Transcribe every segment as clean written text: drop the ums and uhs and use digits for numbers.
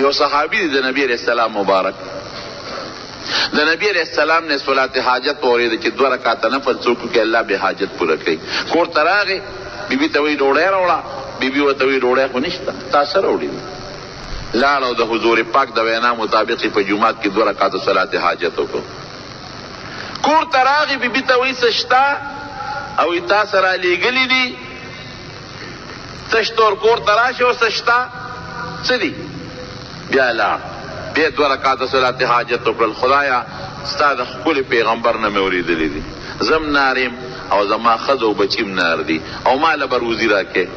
یو صحابی دی د نبی علیہ السلام مبارک، د نبی علیہ السلام نے صلات حاجت اورېده چې 2 رکعاته نفل څوک کې الله به حاجت پوره کوي. کور ته راغی، بیبي ته وایي ډوډۍ راوړه، بیبي ورته وایي ډوډۍ خو نشته، تا څه راوړي؟ لاړ او د حضور پاک د وینا مطابق په جومات کې 2 رکعاته صلات حاجت وکړو. کور ته راغی، بیبي ته وایي څه شته؟ او تا سره لیږلي دي تش طور کور ته راشه او څه شته؟ څه دي؟ بیا لاړ، بیا 2 رکعاته صلات حاجت وکړل. خدایا ستا د ښکلي پیغمبر نه مې اورېدلي دي، زم نار یم او زما ښځه او بچیم نار دي، او ماله به روزي راکې.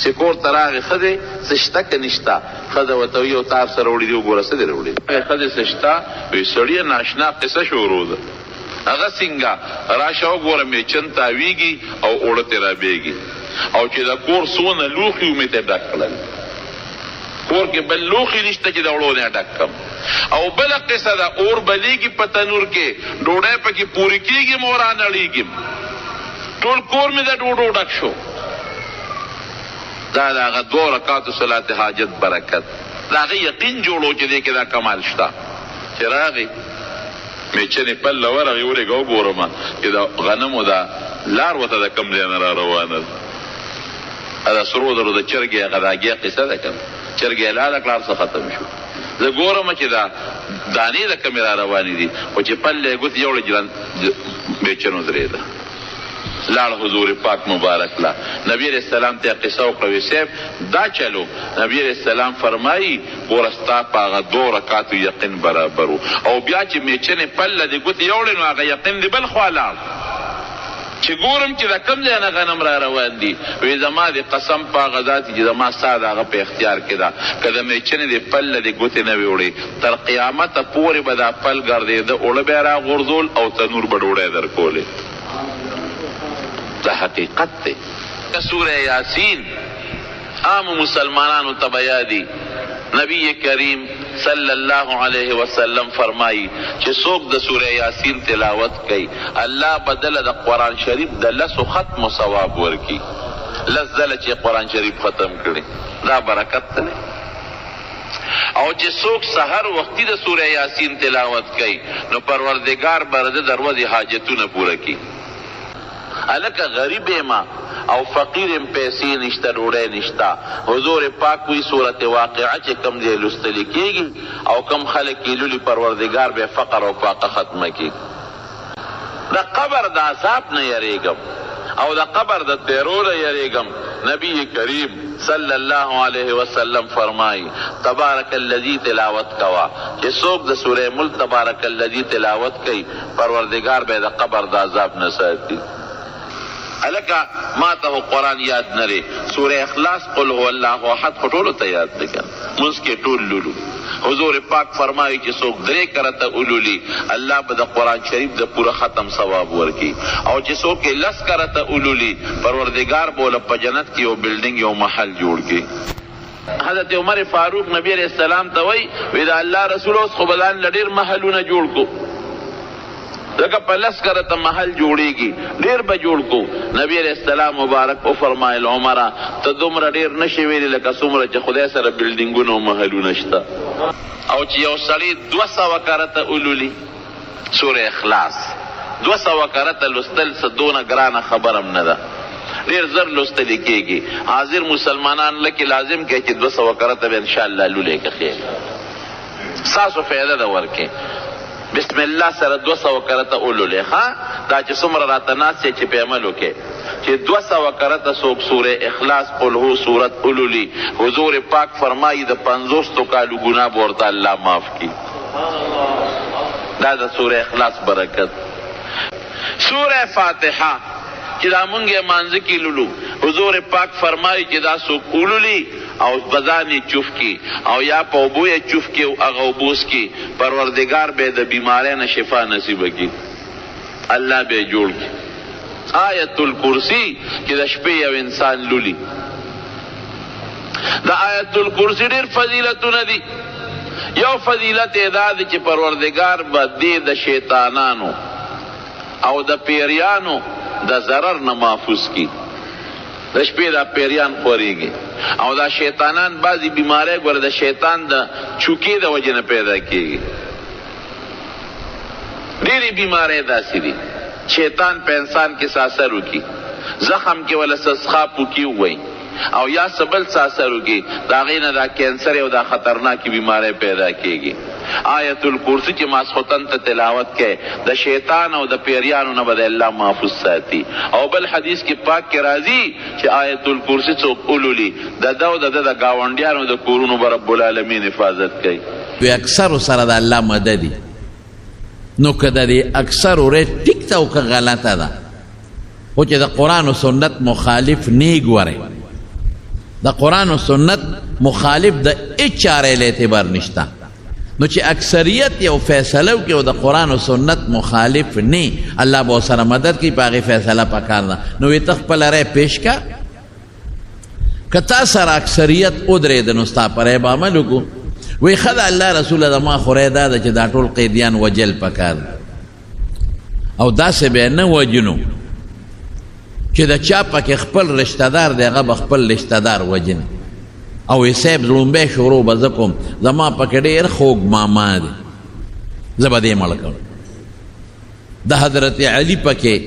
چې کور ته راغې ښځې څه شته که نشته؟ ښځه ورته وایي یو تار سره وړي دي، وګوره څه دې راوړي؟ ښځې څه شته؟ وایي سړیه ناشنا قصه شروع ده. هغه څنګه؟ راشه وګوره میچن تاویږي او اوړه ترې رابېږي، او چې د کور څونه لوښي ومې ته ډک کړل، کور کې بل لوښي نشته چې د اوړو نه ډک کړم. او بله قصه ده، اور بلیږي په تنور کې، ډوډۍ پکې پورې کېږي مو رانړېږي، ټول کور مې د ډوډو ډک شو. دا د هغه 2 رکعاتو صلات حاجت برکت، د هغه یقین جوړو چې دې کې دا کمال شته. چې راغی میچنې پله ورغې ورېږه وګورم چې د غنمو دا لار ورته د کوم ځای نه را روانه ده. دا سرو زرو د چرګې هغه د هګۍ قصه ده که نه، چرګې لاړه کړه هر څه ختم شو. زه ګورم چې دا دانې د کومې را روانې دي، خو چې پله یې ګوتې یوړه جران میچن ودرېده. لاړ حضور پاک مبارک لا نبی علیہ السلام ته قصه وکړه، صاحب دا چلو. نبی علیہ السلام فرمایي ګوره ستا په هغه 2 رکعاتو یقین برابر و، او بیا چې میچنې پله دې ګوتې یوړې نو هغه یقین دې بل خوا لاړ. چې ګورم چې د کوم ځای نه غنم را روان دي، وایي زما د قسم په هغه ذات چې زما ستا د هغه په اختیار کې ده، که د میچنې د پله د ګوتې نه وي وړې، تر قیامته پورې به دا پل ګرځېده، اوړه به یې راغورځول او تنور به ډوډۍ درکولې. دا حقیقت دی. سورہ یاسین عام مسلمانانو ته بیادي. نبی کریم صلی اللہ علیہ وسلم فرمائی چې څوک د سورہ یاسین تلاوت کوي الله بدل د قرآن شریف د 10 ختم ثواب ورکی. 10 ځله چې قرآن شریف ختم کړي دا برکت دی. او چې څوک سحر وختي د سورہ یاسین تلاوت کوي نو پروردگار به د دروازې حاجتونه پوره کړي. الکه غریب ما او فقیر پیسې نشته، ډوډۍ نشته. حضور پاک وی صورت واقعه چې کم دی لوستل کېږي او کم خلک یې لولي، پروردگار به فقر او فاقه ختمه کړي. د قبر د عذاب نه یریږم او د قبر د تیرو نه یریږم. نبی کریم صلی اللہ علیہ وسلم فرمائی تبارک الذی تلاوت کوا کہ څوک د سورہ ملک تبارک الذی تلاوت کئی پروردگار به د قبر د عذاب نه ساتي. الکا ما ته قرآن یاد نری، سورہ اخلاص قل هو اللہ احد خطولو تا یاد دکن منس کے ټول لولو. حضور پاک فرمائی چې څوک 3 کرته اولولی اللہ با دا قرآن شریف دا پورا ختم ثواب ورکی، او چې څوک 10 کرته اولولی پروردگار بولا پا جنت کی یو بلڈنگ یو محل جوړ کی. حضرت عمر فاروق نبی علیہ السلام تاوی ویدا اللہ رسول اس خبلان لدیر محلون جوړ کو، لکه په 10 کرته محل جوړیږي، ډیر به جوړ کو. نبی علیہ السلام مبارک او فرمایل عمره ته دومره ډیر نشي ویلی لکه څومره چې خدای سره بلډینګونه او محلونه شته. او چې یو سړی 200 کرته اولولي سورہ اخلاص 200 کرته لوستل څه دونه ګرانه خبرم نه ده، ډیر زر لوستل کېږي. حاضر مسلمانان لکه لازم کې چې 200 کرته به ان شاء الله لولې کې خیر ساسو فایده ده ورکه. بسم الله سره 200 کرته اولولې ها دا چې څومره راته ناسې چې په عمل وکې چې 200 کرته څوک سورہ اخلاص قل هو سورت اولولي حضور پاک فرمایي د 50 کالو ګناه به ورته الله معاف کړي. دا د سورہ اخلاص برکت. سورہ فاتحه چې دا مونږ یې مانځه کې لولو حضور پاک فرمایي چې دا څوک اولولي او بزانی چوف کی او یا پا اوبوی چوف کی او اغوبوس کی پروردگار بے دا بیمارین شفا نصیب کی، اللہ بے جوڑ کی. آیت الکرسی کہ دا شپی او انسان لولی، دا آیت الکرسی دیر فضیلتو ندی. یو فضیلت اداد چی پروردگار با دی دا شیطانانو او دا پیریانو دا ضرر نمافوس کی. دا شپی دا پیریان خوری گی او دا شیطانان بعضی بیماری ګوره د شیطان د چوکې د وجې نه پیدا کېږي. ډېرې بیماری داسې دي شیطان په انسان کې څه اثر وکړي، زخم کې ولا څه څښاپ وکړي ووایي او یا څه بل څه اثر وکړي، د هغې نه دا کینسر او دا خطرناکې بیماری پیدا کېږي. آیت الکرسی چې ماسخوتن ته تلاوت کې د شیطان او د پیریانو نه به د الله محفوظ ساتي. او بل حدیث کې پاک کې راځي چې آیت الکرسی څوک ولولي د ده او د ده د ګاونډیانو د کورونو به رب العالمین حفاظت کوي. وی اکثرو سره د الله مددي. نو که د دې اکثرو ریټ ټیک ده او که غلطه ده، خو چې د قرآن و سنت مخالف نه ګورئ، د قرآن و سنت مخالف د هیڅ چارې له اعتبار نشته. نو چې اکثریت یو فیصله وکړي او د قرآن و سنت مخالف نه، الله به ورسره مدد کوي، په هغې فیصله پکار ده. نو وی ته خپله رای پیش کا، که تا سره اکثریت ودرېده نو ستا په رای به عمل وکړو. وی ښه ده الله رسوله زما خو رای دا ده چې دا ټول قیدیان وجل پکار ده او داسې به نه وجنو چې د چا پکې خپل رشته دار دی هغه به خپل رشته دار وجني. او وی صاحب لومبی شروع به زه کوم، زما پکې ډېر خوږ ماما دی، زه به دې مړ کړم. د حضرت علي پکې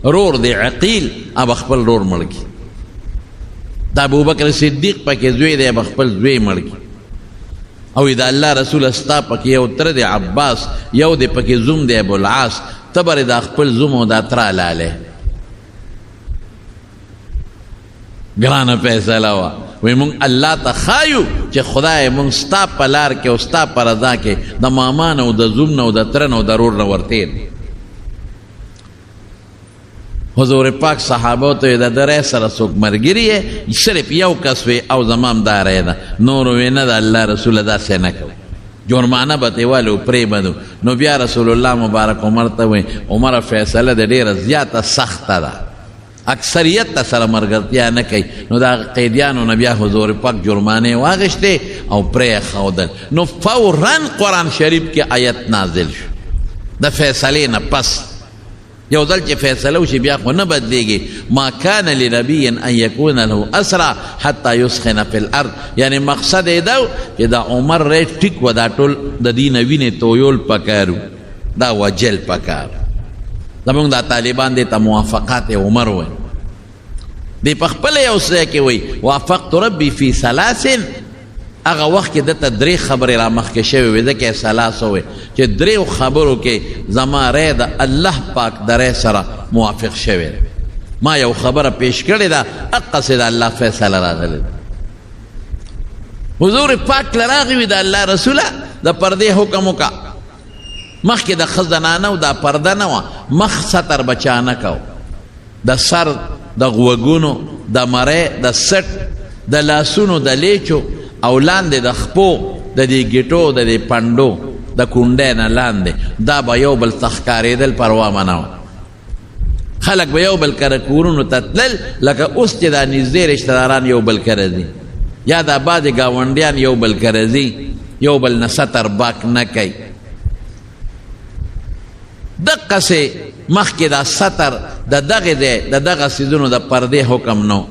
رور دی عقیل، هغه خپل رور مړ کړي. د ابوبکر صدیق پکې زوی دی، به خپل زوی مړ کړي. او د الله رسول ستا پکې یو تره دی عباس، یو دی پکې زوم دی ابوالعاص، ته به د خپل زوم او دا تره لالی. ګرانه فیصله وه. وی مونږ الله ته ښایو چې خدای مونږ ستا په لار کې او ستا په رضا کې د ماما نه او د زوم نه او د تره نه او د رور نه ورتېر. حضور پاک صحابو ته د ده رای سره څوک ملګري یې، صرف یو کس وی او زما هم دا رای ده، نور وی نه د الله رسوله داسې نه کوي، جرمانه به ترې والو پرېږدو. نو بیا رسول الله مبارک عمر ته وی عمره فیصله د ډېره زیاته سخته ده، اکثریت ته سره ملګرتیا نه کوي. نو دا قیدیانو نه بیا حضور پاک جرمانې واغېشتې او پرېښودل. نو فوراً قرآن شریف کې آیت نازل شو د فیصلې نه پس. یو ځل چې فیصله وشي بیا خو نه بدلیږي. ما کان لنبي ان یکون له اسرى حتی یسخن فی الارض، یعنی مقصد یې دا چې د عمر ریټ ټیک و، دا ټول د دې نه وینې تویول پکارو، دا وجل پکار. زمونږ دا طالبان دې ته موافقات عمر وایي. دی په خپله یو ځای کې وایي وافقت ربي فی ثلاث، هغه وخت کې دته درې خبرې را مخکې شوې وې، ځکه یې ثلاثه وایي چې درېو خبرو کې زما رای د الله پاک د رای سره موافق شوی. ما یو خبره پیش کړې ده، هغسې د الله فیصله راغلې ده. حضور پاک له راغی وي د الله رسوله د پردې حکم وکړه. مخکې د ښه زنانه او دا پرده نه وه، مخ ستر بچا نه کو، د سر د غوږونو د مرۍ د سټ د لاسونو د لیچو او لاندې د خپو د دې ګیټو د دې پنډو د کونډۍ نه لاندې دا به یو بل ته ښکارېدل، پروا به نه وه. خلک به یو بل کره کورونو ته تلل لکه اوس چې دا نږدې رشتهداران یو بل کره ځي، یا دا بعضې ګاونډیان یو بل کره ځي، یو بل نه ستر باک نه کوي. دقسې مخکې دا ستر د دغې دی د دغه څیزونو د پردې حکم نو.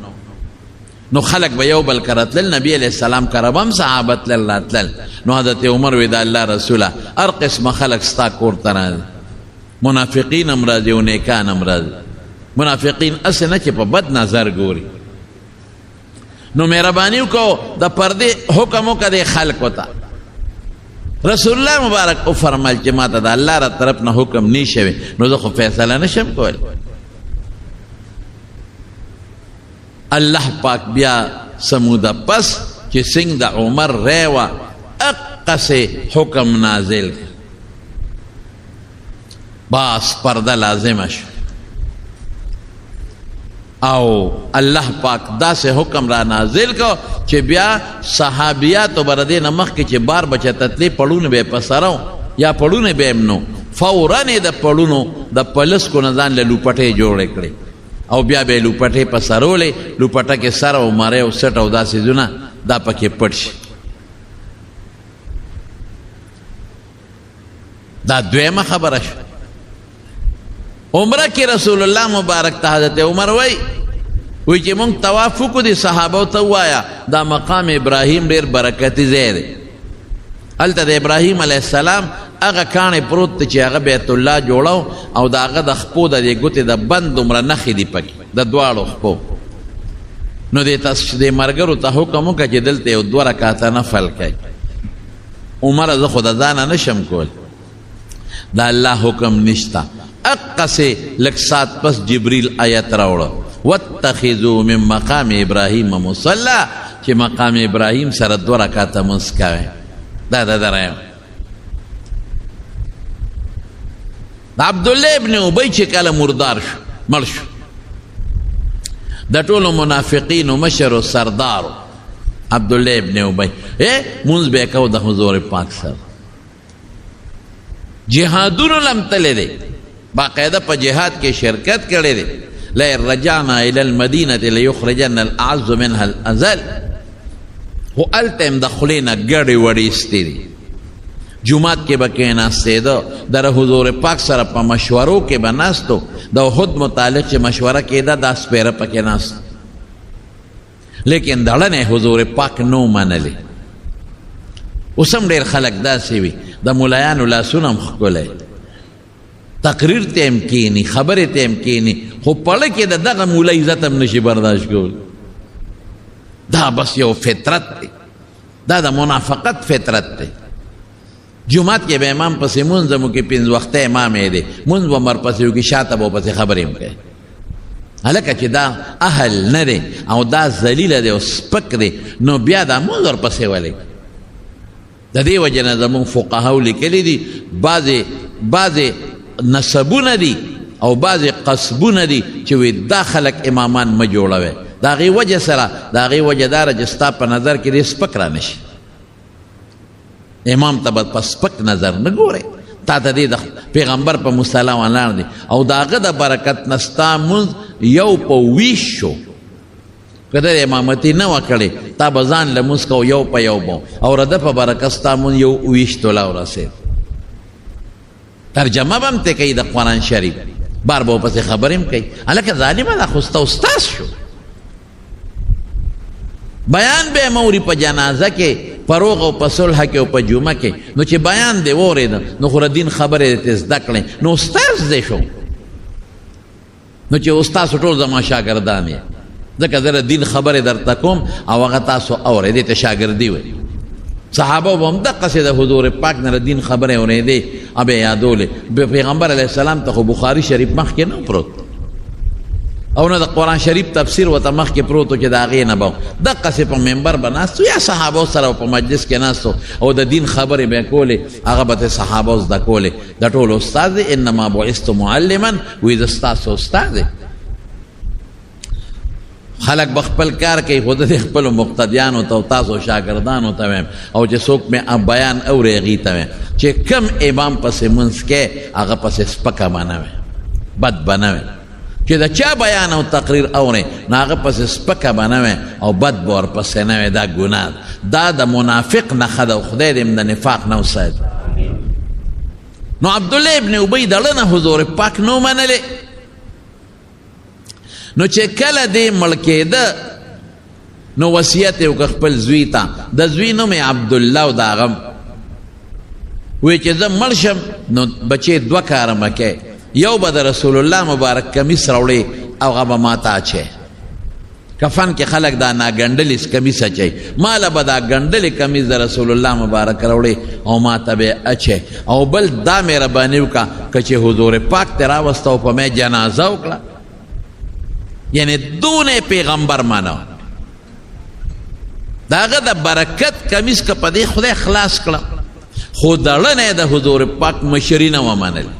نو خلق به یو بل کره تلل، نبی علیہ السلام کره به هم صحابه تلل راتلل. نو حضرت عمر وی د الله رسوله هر قسمه خلق ستا کور ته راځي، منافقین هم راځي او نیکان هم راځي. منافقین اسې نه چې په بد نظر ګوري. نو مهرباني وکړو د پردې حکم وکړه دې خلقو ته. رسول الله مبارک او فرمایل چې ما ته د الله را طرف نه حکم نه شوی، نو زه خو فیصله نشم کولی. الله پاک بیا سموده پس چې څنګه د عمر رای وه اقسې حکم نازل کړ، باس پرده لازمه شو. او الله پاک داسې حکم را نازل کو چې بیا صحابیاتو به د دې نه مخکې چې بار بچه تتلی پړونه به یې په سره یا پړونه به یې نو، فوراً یې د پړونو د پلسکو نه ځان له لوپټې جوړې کړې او بیا به یې لوپټې په سرولې، لوپټه کې سر او مرۍ او سټ او دا څیزونه دا پکې پټ شي. دا دویمه خبره شو. عمره کې رسول الله مبارک ته حضرت عمر وی وی چې مونږ طواف وکړو د صحابو ته ووایه دا مقام ابراهیم ډېر برکتي ځای دی هلته د ابراهیم علیه السلام هغه کاڼی پروت دی چې هغه بیت الله جوړو او د هغه د خپو د دې ګوتې د بند دومره نښې دي پکې د دواړو خپو نو دې ملګرو ته حکم وکړه چې دلته یو 2 رکعاته نفل کوي عمره زه خو د ځانه نشم کول د الله حکم نشته اقصې لږ ساعت پس جبریل آیت راوړه واتخذوا من مقام ابراهیم مصلی چې مقام ابراهیم سره 2 رکعاته مونځ کوئ دا درایم د عبدالله ابن ابی چې کله مردار شو مړ شو د ټولو منافقینو مشر و سردارو عبدالله ابن ابی مونځ به یې کو د حضور پاک سره جهادونو لم تللی دی باقاعده په جهاد کې شرکت کړی دی لئن رجعنا الى المدینة لیخرجن الاعز منها الاذل خو هلته هم د خولې نه ګډې وډې ایستې دي جومات کې به کېناستېده د حضور پاک سره په مشورو کې به ناستو د احد متعلق چې مشوره کېده دا سپیره پکې ناست لیکن دړنې حضور پاک نو منلې اوس هم ډېر خلک داسې وي د ملایانو لاسونه هم ښکلی تقریر ته هم کینی خبرې ته هم کینی خو پړه کې د دغه مولا عزت هم نشي برداشت کول دا بس یو فطرت دی دا د منافقت فطرت دی جمعات کې به امام پسې مونځ مو کې 5 وخته امام یې دی مونځ به مرپسې وکړي شاته به پسې خبرې هم کوي هلکه چې دا اهل نه دی او دا ذلیله دی او سپک دی نو بیا دا مونځ ورپسې ولې د دې وجه نه زمونږ فقهاو لیکلي دي بعضې نسبونه دي او بعضې قصبونه دي چې وی دا خلک امامان مه جوړوي د هغې وجه سره د هغې وجه داره چې ستا په نظر کې ډېر سپک را نشي امام ته به په سپک نظر نه ګورې تا ته دې د پیغمبر په مصطلح ولاړ دی او د هغه د برکت نه ستا مونځ یو په 20 شو که د امامتي نه وه کړې تا به ځان لمونځ کو یو په یو به او رده په برکت ستا مونځ یو 20 توله ورسېد ترجمه به هم ته کوي د قرآن شریف بار به پسې خبرې هم کوي هلکه ظالمه دا خو ستا استاذ شو بیان به موري په جنازه کې فروغ او په صلح کې او په جمعه کې نو چې بیان دی واورېده نو خو دین خبرې دې زده کړې نو استاذ دی شو نو چې استاذ ټول زما شاګردان یې ځکه زه د دین خبرې درته کوم او هغه تاسو اورئ دې ته شاګردي وایي صحابه به هم دقسې د حضور پاک نه د دین خبرې اورېدې او به یې یادولې پیغمبر علیه السلام ته خو بخاري شریف مخکې نه پروت او نه د قرآن شریف تفسیر ورته مخکې پروت و چې د هغې نه به دقسې په منبر به ناستو یا صحابو سره په مجلس کې ناستو او د دین خبرې به یې کولې هغه به ته صحابو زده کولې د ټولو استاد دی انما بعثت معلما وایي زه ستاسو استاد دی خلق بخپل کار کوي خو د خپلو مقتدیانو ته او تاسو شاګردانو ته وایم او چې څوک مې بیان اوري هغې ته وایم چې کم امام پسې منځ کې هغه پسې سپکه به نه وي بد به نه وي چې د چا بیان او تقریر اوري نو هغه پسې سپکه به نه وي او بد به ورپسې نه وي دا ګناه دا د منافق نښه ده او خدای دې د نفاق نه وساتي نو عبدالله ابن ابی دړه نه حضور پاک نو منلې نو چې کله دې مړ کېده نو وصیت یې وکړ خپل زوی ته د زوی نوم یې عبدالله او د هغه وی چې زه مړ شم نو بچې 2 کاره مه کوې یو به د رسول الله مبارک کمیس راوړې او هغه به ما ته اچوې کفن کې خلک دا ناګنډلې کمیس اچوي ماله به دا ګنډلې کمیس د رسول الله مبارک راوړې او ما ته به یې اچوې او بل دا مهرباني وکړه که چې حضور پاک ته راوسته او په ما جنازه وکړه یعنی دونه پیغمبر مانو داغه د برکت کمیس که په دې خدای خلاص کړه خو دړنه د حضور پاک مشري نه ومنل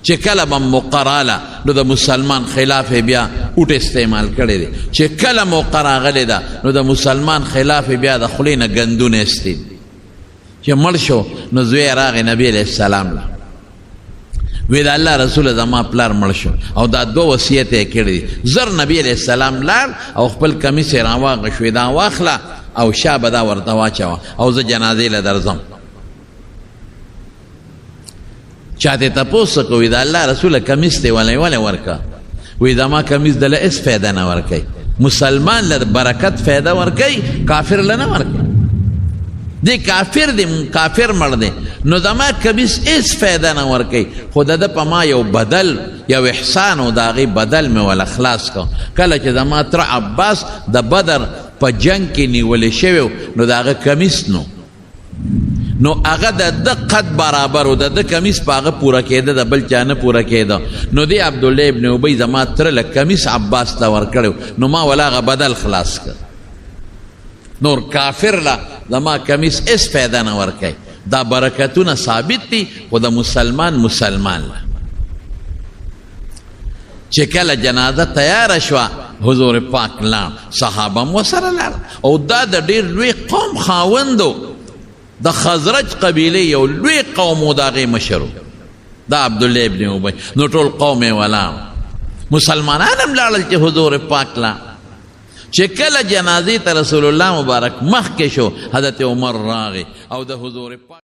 چې کله به مقراله نو د مسلمان خلاف بیا اوټ استعمال کړی دی چې کله مقرا غلی ده نو د مسلمان خلاف بیا د خولې نه ګندونه ایستي چې مړ شو نو زوی راغی نبی علیه السلام له وی د الله رسول زما پلار مړ شو او دا 2 وصیت یې کړي دي زر نبی علیه السلام لاړ او خپل کمیس یې راواغشوې دا واخله او شا به دا ورته واچوه او زه جنازې له درځم چاته تپوس کوي د الله رسول کمیس دی ولې ورکا وی زما کمیس دله اس فایده نه ورکوي مسلمان له برکت فایده ورکوي کافر له نه ورکوي دی کافر دی کافر مړ دی نو زما کمیس هیڅ فایده نه ورکوي خو د ده په ما یو بدل یو احسان و د هغې بدل مې وله خلاص کړ کله چې زما تره عباس د بدر په جنگ کې نیولی شوی نو د هغه کمیس نو هغه د ده قد برابر و د ده کمیس په هغه پوره کېده د بل چا نه پوره کېده نو دی عبدالله ابن ابی زما تره له کمیس عباس ته ورکړی نو ما ولا هغه بدل خلاص کړ نور کافر له زما کمیس هېڅ فایده نه ورکوي دا برکتونه ثابت دي خو د مسلمان له چې کله جنازه تیاره شوه حضور پاک لاړ صحابه هم ورسره لاړ او دا د ډېر لوی قوم خاوند د خزرج قبیلې یو لوی قوم و د هغې مشر دا عبدالله ابن ابی نو ټول قوم یې ولاړ مسلمانان هم لاړل چې حضور پاک لاړ چې کله جنازې ته رسول الله مبارک مخکې شو حضرت عمر راغی او د حضور پاک